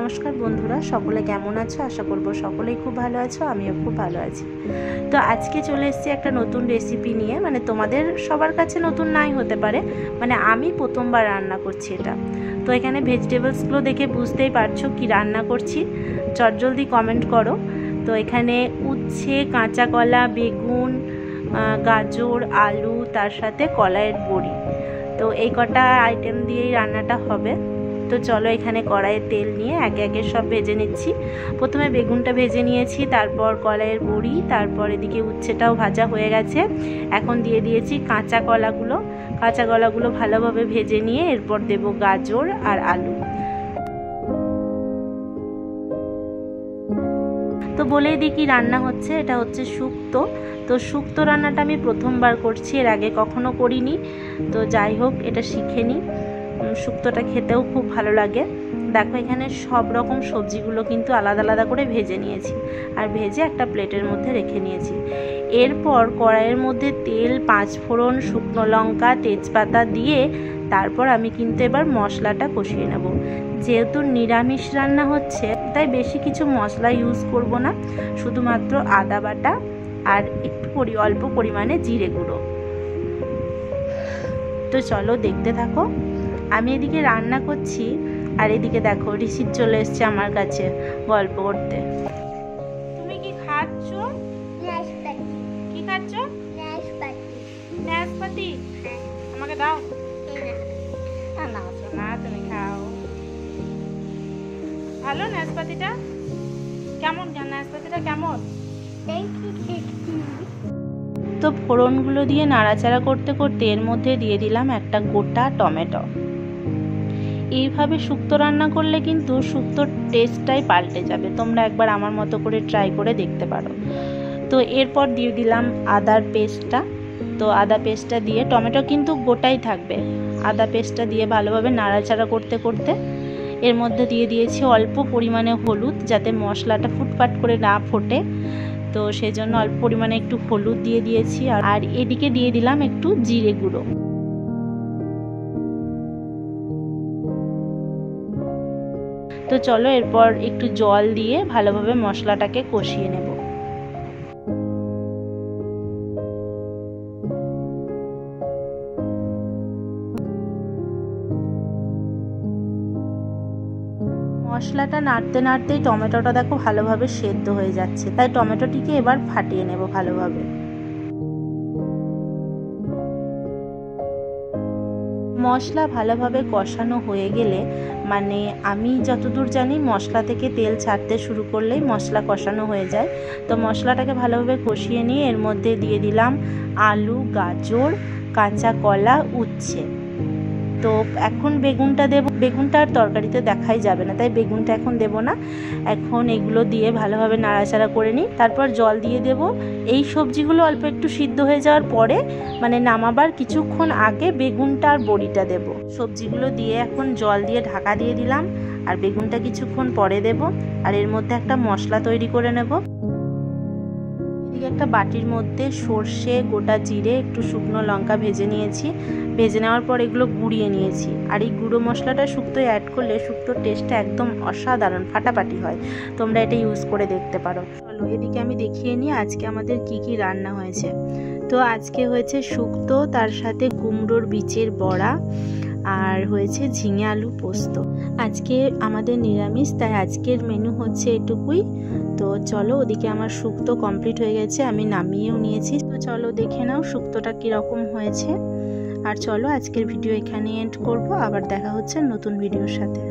নমস্কার বন্ধুরা, সকলে কেমন আছো? আশা করব সকলেই খুব ভালো আছো, আমিও খুব ভালো আছি। তো আজকে চলে এসেছি একটা নতুন রেসিপি নিয়ে। তোমাদের সবার কাছে নতুন নাই হতে পারে, আমি প্রথমবার রান্না করছি এটা। তো এখানে ভেজিটেবলসগুলো দেখে বুঝতেই পারছো কি রান্না করছি। চটজলদি কমেন্ট করো। তো এখানে উচ্ছে, কাঁচা কলা, বেগুন, গাজর, আলু, তার সাথে কলাইয়ের বড়ি। তো এই কটা আইটেম দিয়েই রান্নাটা হবে। তো চলো এখানে কড়াইয়ে তেল নিয়ে একে একে সব ভেজে নিচ্ছি। প্রথমে বেগুনটা ভেজে নিয়েছি, তারপর কলাইয়ের বড়ি, তারপর এদিকে উচ্ছেটাও ভাজা হয়ে গেছে। এখন দিয়ে দিয়েছি কাঁচা কলাগুলো ভালোভাবে ভেজে নিয়ে এরপর দেব গাজর আর আলু। তো বলেই দিই কি রান্না হচ্ছে। এটা হচ্ছে শুক্তো। তো শুক্তো রান্নাটা আমি প্রথমবার করছি, এর আগে কখনো করিনি। তো যাই হোক, এটা শিখে নিই। শুক্তোটা খেতেও খুব ভালো লাগে। দেখো এখানে সব রকম সবজিগুলো কিন্তু আলাদা আলাদা করে ভেজে নিয়েছি, আর ভেজে একটা প্লেটের মধ্যে রেখে নিয়েছি। এরপর কড়াইয়ের মধ্যে তেল, 5 ফোড়ন, শুকনো লঙ্কা, তেজপাতা দিয়ে তারপর আমি কিন্তু এবার মশলাটা কষিয়ে নেব। যেহেতু নিরামিষ রান্না হচ্ছে তাই বেশি কিছু মশলা ইউজ করব না, শুধুমাত্র আদা বাটা আর একটু অল্প পরিমাণে জিরে গুঁড়ো। তো চলো দেখতে থাকো। আমি এদিকে রান্না করছি আর এদিকে দেখো ঋষিত চলে এসছে আমার কাছে গল্প করতে। তুমি কি খাচ্ছ? কি খাচ্ছ? নাশপাতি। আমাকে দাও। না সোনা, তুমি খাও। ভালো নাশপাতিটা? কেমন নাশপাতিটা কেমন? তো ফোড়নগুলো দিয়ে নাড়াচাড়া করতে করতে এর মধ্যে দিয়ে দিলাম একটা গোটা টমেটো। এইভাবে শুক্তো রান্না করলে কিন্তু শুক্তোর টেস্টটাই পাল্টে যাবে। তোমরা একবার আমার মতো করে ট্রাই করে দেখতে পারো। তো এরপর দিয়ে দিলাম আদার পেস্টটা। তো আদা পেস্টটা দিয়ে, টমেটো কিন্তু গোটাই থাকবে, আদা পেস্টটা দিয়ে ভালোভাবে নাড়াচাড়া করতে করতে এর মধ্যে দিয়ে দিয়েছি অল্প পরিমাণে হলুদ, যাতে মশলাটা ফুটফাট করে না ফোটে। তো সেই জন্য অল্প পরিমাণে একটু হলুদ দিয়ে দিয়েছি, আর এদিকে দিয়ে দিলাম একটু জিরে গুঁড়ো। তো চলো এরপর একটু জল দিয়ে ভালোভাবে মশলাটাকে কষিয়ে নেব। মশলাটা নাড়তে নাড়তেই টমেটোটা দেখো ভালোভাবে সেদ্ধ হয়ে যাচ্ছে, তাই টমেটোটিকে এবার ফাটিয়ে নেব ভালোভাবে। মশলা ভালোভাবে কষানো হয়ে গেলে, আমি যতদূর জানি মশলা থেকে তেল ছাড়তে শুরু করলেই মশলা কষানো হয়ে যায়। তো মশলাটাকে ভালোভাবে কষিয়ে নিয়ে এর মধ্যে দিয়ে দিলাম আলু, গাজর, কাঁচা কলা, উচ্ছে। তো এখন বেগুনটা দেব। বেগুনটা আর তরকারিতে দেখাই যাবে না, তাই বেগুনটা এখন দেব না। এখন এগুলো দিয়ে ভালোভাবে নাড়াচাড়া করে নিই, তারপর জল দিয়ে দেব। এই সবজিগুলো অল্প একটু সিদ্ধ হয়ে যাওয়ার পরে, নামাবার কিছুক্ষণ আগে বেগুনটা আর বড়িটা দেব। সবজিগুলো দিয়ে এখন জল দিয়ে ঢাকা দিয়ে দিলাম, আর বেগুনটা কিছুক্ষণ পরে দেব। আর এর মধ্যে একটা মশলা তৈরি করে নেব। একটা বাটির মধ্যে সর্ষে, গোটা জিরে, একটু শুকনো লঙ্কা ভেজে নিয়েছি। ভেজে নেওয়ার পর এগুলো গুঁড়িয়ে নিয়েছি। আর এই গুঁড়ো মশলাটা শুক্তোয় অ্যাড করলে শুক্তোর টেস্টটা একদম অসাধারণ, ফাটাফাটি হয়। তোমরা এটা ইউজ করে দেখতে পারো। চলো এদিকে আমি দেখিয়ে নিই আজকে আমাদের কি কি রান্না হয়েছে। তো আজকে হয়েছে শুক্তো, তার সাথে কুমড়োর বীজের বড়া, আর হয়েছে ঝিঙে আলু পোস্ত। আজকে আমাদের নিরামিষ, তাই আজকের মেনু হচ্ছে এটুকুই। তো চলো, ওদিকে আমার শুক্তো কমপ্লিট হয়ে গেছে, আমি নামিয়েও নিয়েছি। তো চলো দেখে নাও শুক্তোটা কীরকম হয়েছে। আর চলো আজকের ভিডিও এখানে এন্ড করব। আবার দেখা হচ্ছে নতুন ভিডিওর সাথে।